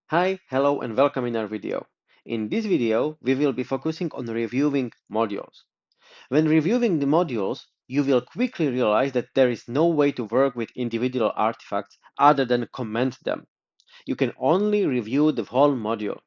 Hi, hello and welcome in our video. In this video, we will be focusing on reviewing modules. When reviewing the modules, you will quickly realize that there is no way to work with individual artifacts other than comment them. You can only review the whole module.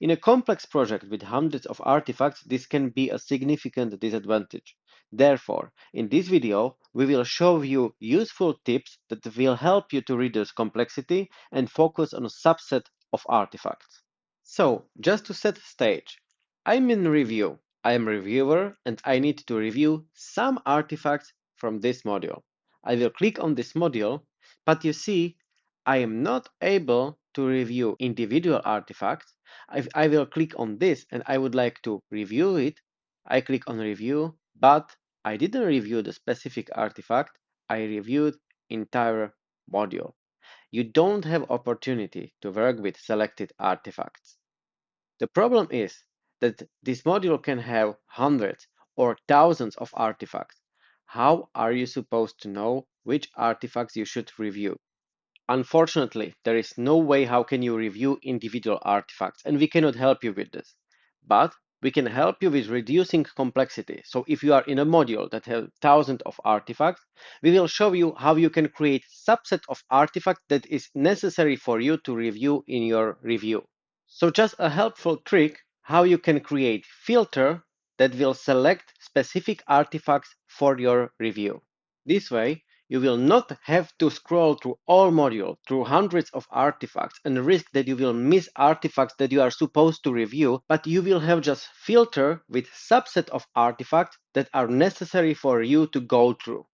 In a complex project with hundreds of artifacts, this can be a significant disadvantage. Therefore, in this video, we will show you useful tips that will help you to reduce complexity and focus on a subset of artifacts. So, just to set the stage, I'm in review. I am a reviewer and I need to review some artifacts from this module. I will click on this module, but you see, I am not able to review individual artifacts. I will click on this and I would like to review it. I click on review, but I didn't review the specific artifact. I reviewed entire module. You don't have opportunity to work with selected artifacts. The problem is that this module can have hundreds or thousands of artifacts. How are you supposed to know which artifacts you should review? Unfortunately, there is no way how can you review individual artifacts, and we cannot help you with this. But we can help you with reducing complexity. So if you are in a module that has thousands of artifacts, we will show you how you can create subset of artifacts that is necessary for you to review in your review. So just a helpful trick how you can create filter that will select specific artifacts for your review. This way, you will not have to scroll through all modules, through hundreds of artifacts, and risk that you will miss artifacts that you are supposed to review, but you will have just filter with subset of artifacts that are necessary for you to go through.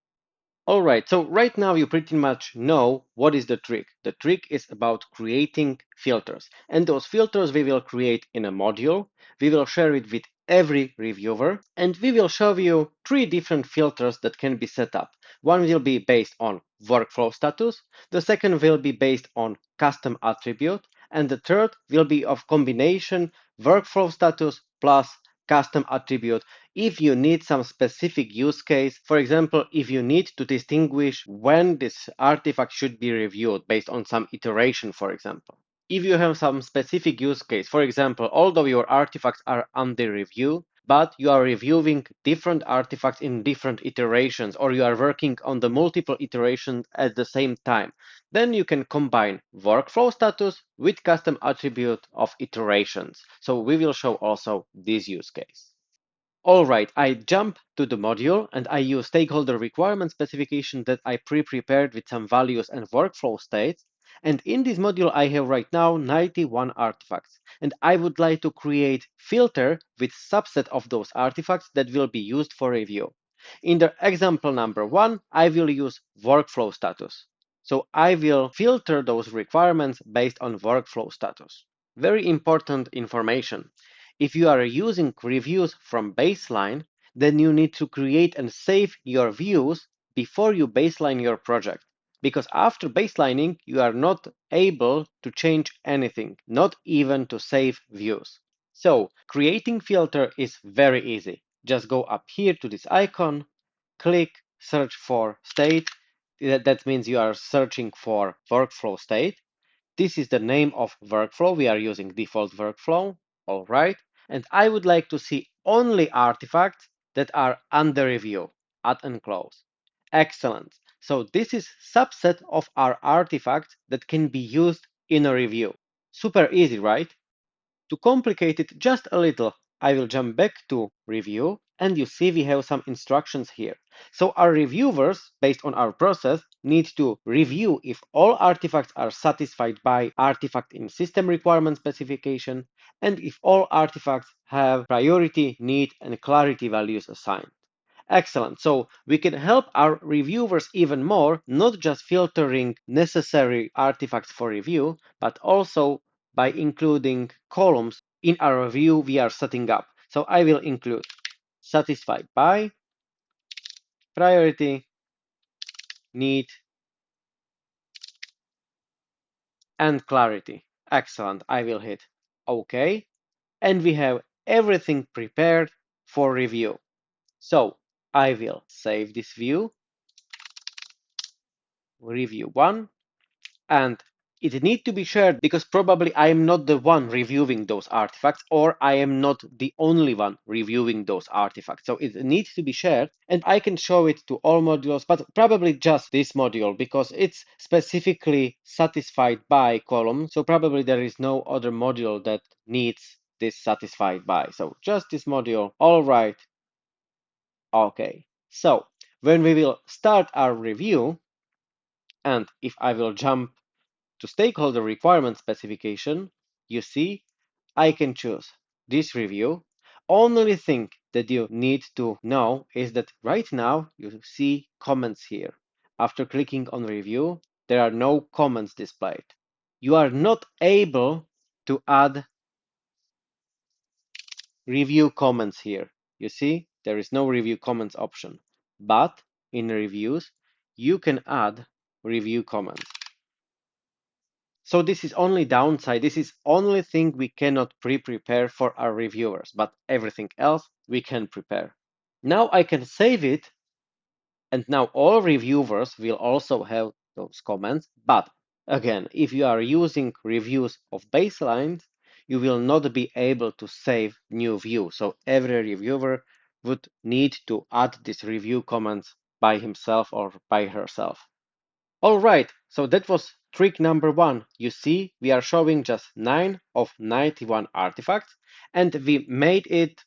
All right, so right now you pretty much know what is the trick. The trick is about creating filters. And those filters we will create in a module. We will share it with every reviewer. And we will show you three different filters that can be set up. One will be based on workflow status. The second will be based on custom attribute. And the third will be of combination workflow status plus custom attribute if you need some specific use case. For example, if you need to distinguish when this artifact should be reviewed based on some iteration, for example. If you have some specific use case, for example, although your artifacts are under review, but you are reviewing different artifacts in different iterations, or you are working on the multiple iterations at the same time, then you can combine workflow status with custom attribute of iterations. So we will show also this use case. All right, I jump to the module and I use stakeholder requirement specification that I pre-prepared with some values and workflow states. And in this module, I have right now 91 artifacts. And I would like to create filter with subset of those artifacts that will be used for review. In the example number one, I will use workflow status. So I will filter those requirements based on workflow status. Very important information. If you are using reviews from baseline, then you need to create and save your views before you baseline your project. Because after baselining, you are not able to change anything, not even to save views. So creating filter is very easy. Just go up here to this icon, click, search for state. That means you are searching for workflow state. This is the name of workflow. We are using default workflow. All right. And I would like to see only artifacts that are under review. Add and close. Excellent. So this is subset of our artifacts that can be used in a review. Super easy, right? To complicate it just a little, I will jump back to review and you see we have some instructions here. So our reviewers, based on our process, need to review if all artifacts are satisfied by artifact in system requirement specification and if all artifacts have priority, need, and clarity values assigned. Excellent. So we can help our reviewers even more, not just filtering necessary artifacts for review, but also by including columns in our review we are setting up. So I will include satisfied by, priority, need, and clarity. Excellent. I will hit OK. And we have everything prepared for review. So I will save this view, review 1, and It needs to be shared because probably I am not the one reviewing those artifacts, or I am not the only one reviewing those artifacts. So it needs to be shared, and I can show it to all modules, but probably just this module because it's specifically satisfied by column. So probably there is no other module that needs this satisfied by. So just this module. All right. Okay. So when we will start our review, and if I will jump to stakeholder requirement specification, you see, I can choose this review. Only thing that you need to know is that right now you see comments here. After clicking on review, there are no comments displayed. You are not able to add review comments here. You see, there is no review comments option, but in reviews, you can add review comments. So this is only downside. This is only thing we cannot pre-prepare for our reviewers, but everything else we can prepare. Now I can save it, and now all reviewers will also have those comments. But again, if you are using reviews of baselines, you will not be able to save new view. So every reviewer would need to add this review comments by himself or by herself. All right, so that was trick number one. You see, we are showing just 9 of 91 artifacts, and we made it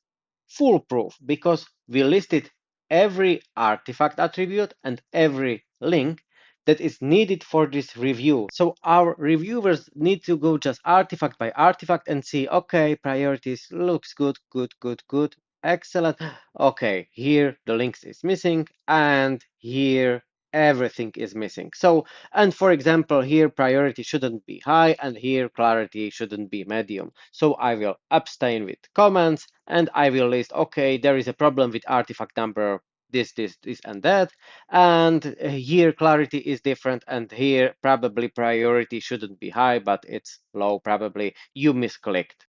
foolproof because we listed every artifact attribute and every link that is needed for this review. So our reviewers need to go just artifact by artifact and see, okay, priorities looks good, good, good, good, excellent. Okay, here the links is missing, and here everything is missing. So, and for example, here priority shouldn't be high, and here clarity shouldn't be medium. So I will abstain with comments, and I will list, okay, there is a problem with artifact number this, this, and that, and here clarity is different, and here probably priority shouldn't be high, but it's low, probably you misclicked.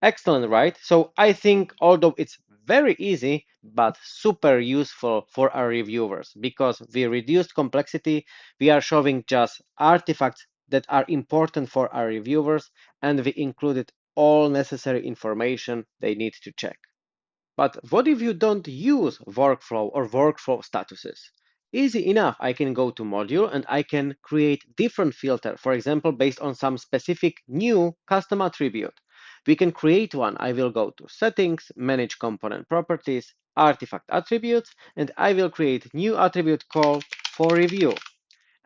Excellent, right? So I think although it's very easy, but super useful for our reviewers because we reduced complexity, we are showing just artifacts that are important for our reviewers, and we included all necessary information they need to check. But what if you don't use workflow or workflow statuses? Easy enough. I can go to module and I can create different filter, for example, based on some specific new custom attribute. We can create one. I will go to settings, manage component properties, artifact attributes, and I will create new attribute called for review.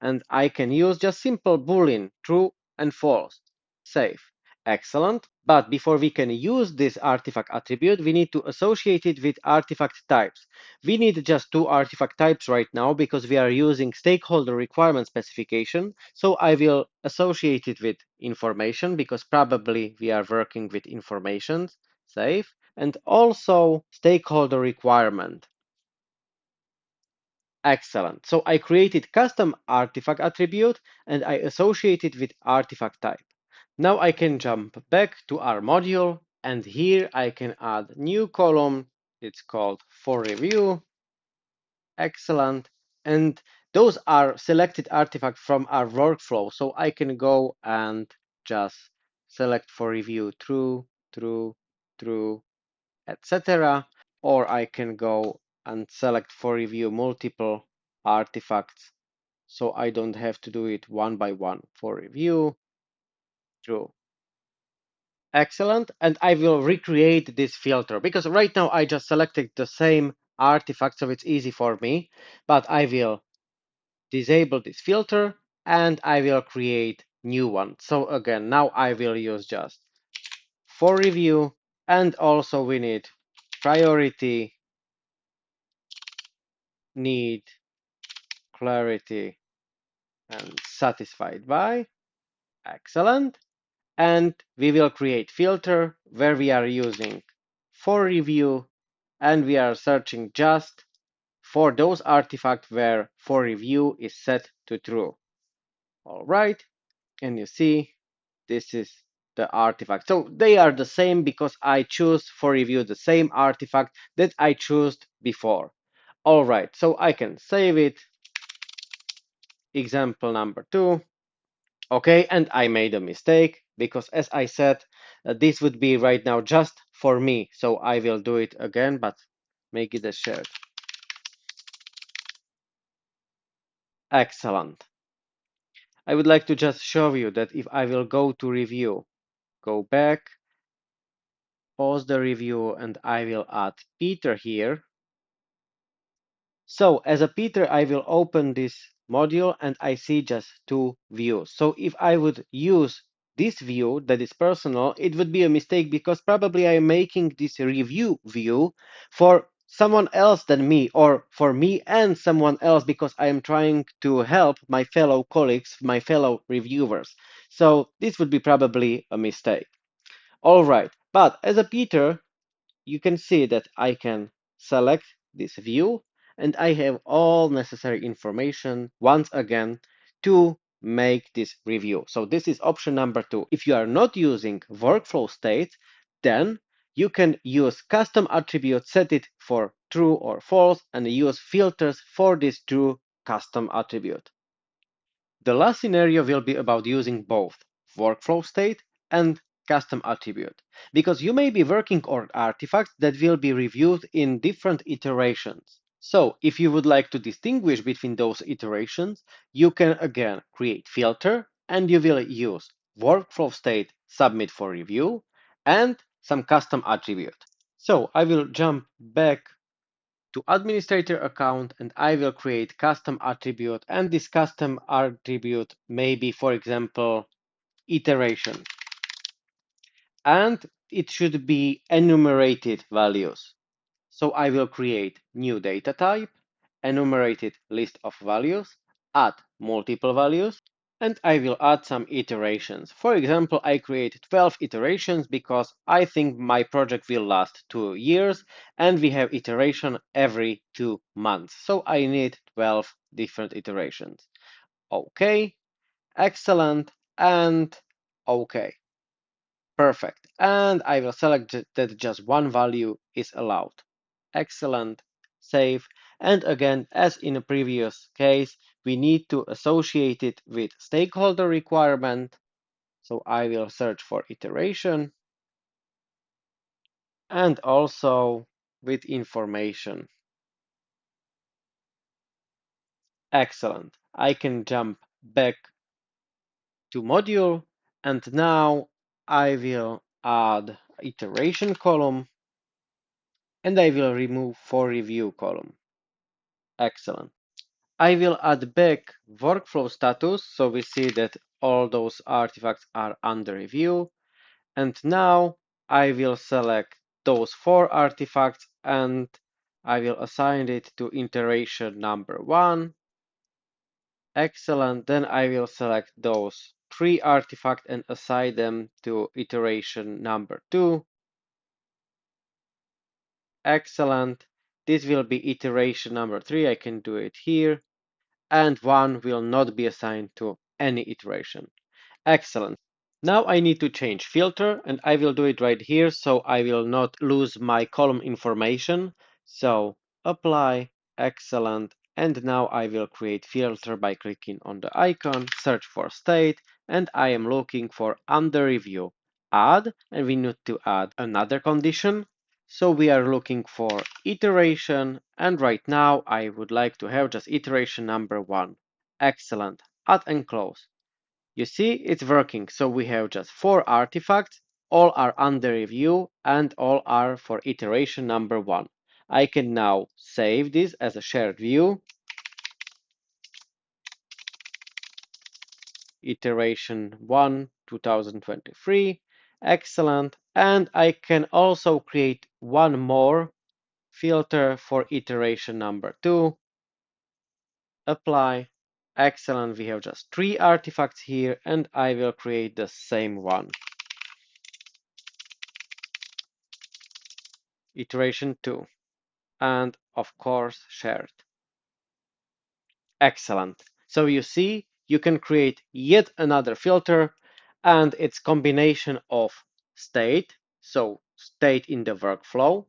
And I can use just simple boolean true and false. Save. Excellent. But before we can use this artifact attribute, we need to associate it with artifact types. We need just two artifact types right now because we are using stakeholder requirement specification. So I will associate it with information because probably we are working with information. Save. And also stakeholder requirement. Excellent. So I created custom artifact attribute and I associate it with artifact type. Now I can jump back to our module, and here I can add new column. It's called for review. Excellent. And those are selected artifacts from our workflow. So I can go and just select for review true, true, true, etc. Or I can go and select for review multiple artifacts. So I don't have to do it one by one. For review, true. Excellent. And I will recreate this filter because right now I just selected the same artifact, so it's easy for me. But I will disable this filter and I will create new one. So again, now I will use just for review, and also we need priority, need, clarity, and satisfied by. Excellent. And we will create filter where we are using for review, and we are searching just for those artifacts where for review is set to true. All right, and you see this is the artifact. So they are the same because I choose for review the same artifact that I chose before. All right, so I can save it. Example number 2. Okay, and I made a mistake because as I said, this would be right now just for me. So I will do it again, but make it a shared. Excellent. I would like to just show you that if I will go to review, go back, pause the review, and I will add Peter here. So as a Peter, I will open this module and I see just two views. So if I would use this view that is personal, it would be a mistake because probably I'm making this review view for someone else than me, or for me and someone else, because I am trying to help my fellow colleagues, my fellow reviewers. So this would be probably a mistake. All right, but as a Peter, you can see that I can select this view and I have all necessary information once again to make this review. So this is option number 2. If you are not using workflow state, then you can use custom attribute, set it for true or false, and use filters for this true custom attribute. The last scenario will be about using both workflow state and custom attribute, because you may be working on artifacts that will be reviewed in different iterations. So if you would like to distinguish between those iterations, you can again create filter and you will use workflow state submit for review and some custom attribute. So I will jump back to administrator account and I will create custom attribute, and this custom attribute may be, for example, iteration, and it should be enumerated values. So I will create new data type, enumerated list of values, add multiple values, and I will add some iterations. For example, I create 12 iterations because I think my project will last 2 years and we have iteration every 2 months. So I need 12 different iterations. Okay, excellent, and okay. Perfect. And I will select that just one value is allowed. Excellent. Save. And again, as in a previous case, we need to associate it with stakeholder requirement. So I will search for iteration and also with information. Excellent. I can jump back to module and now I will add iteration column and I will remove for review column. Excellent. I will add back workflow status so we see that all those artifacts are under review. And now I will select those 4 artifacts and I will assign it to iteration number 1. Excellent. Then I will select those 3 artifacts and assign them to iteration number 2. Excellent. This will be iteration number 3. I can do it here. And 1 will not be assigned to any iteration. Excellent. Now I need to change filter and I will do it right here so I will not lose my column information. So apply, excellent. And now I will create filter by clicking on the icon, search for state, and I am looking for under review, add, and we need to add another condition. So we are looking for iteration, and right now I would like to have just iteration number 1. Excellent. Add and close. You see, it's working. So we have just 4 artifacts, all are under review, and all are for iteration number 1. I can now save this as a shared view, iteration 1, 2023. Excellent. And I can also create one more filter for iteration number 2. Apply. Excellent. We have just 3 artifacts here, and I will create the same one. Iteration 2. And of course, shared. Excellent. So you see, you can create yet another filter, and it's combination of state, so state in the workflow,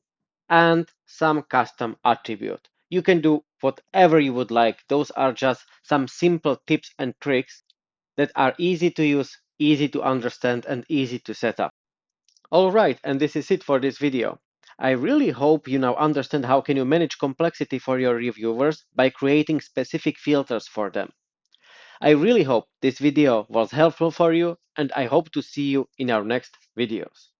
and some custom attribute. You can do whatever you would like. Those are just some simple tips and tricks. that are easy to use, easy to understand, and easy to set up. Alright, and this is it for this video. I really hope you now understand how can you manage complexity for your reviewers by creating specific filters for them. I really hope this video was helpful for you, and I hope to see you in our next videos.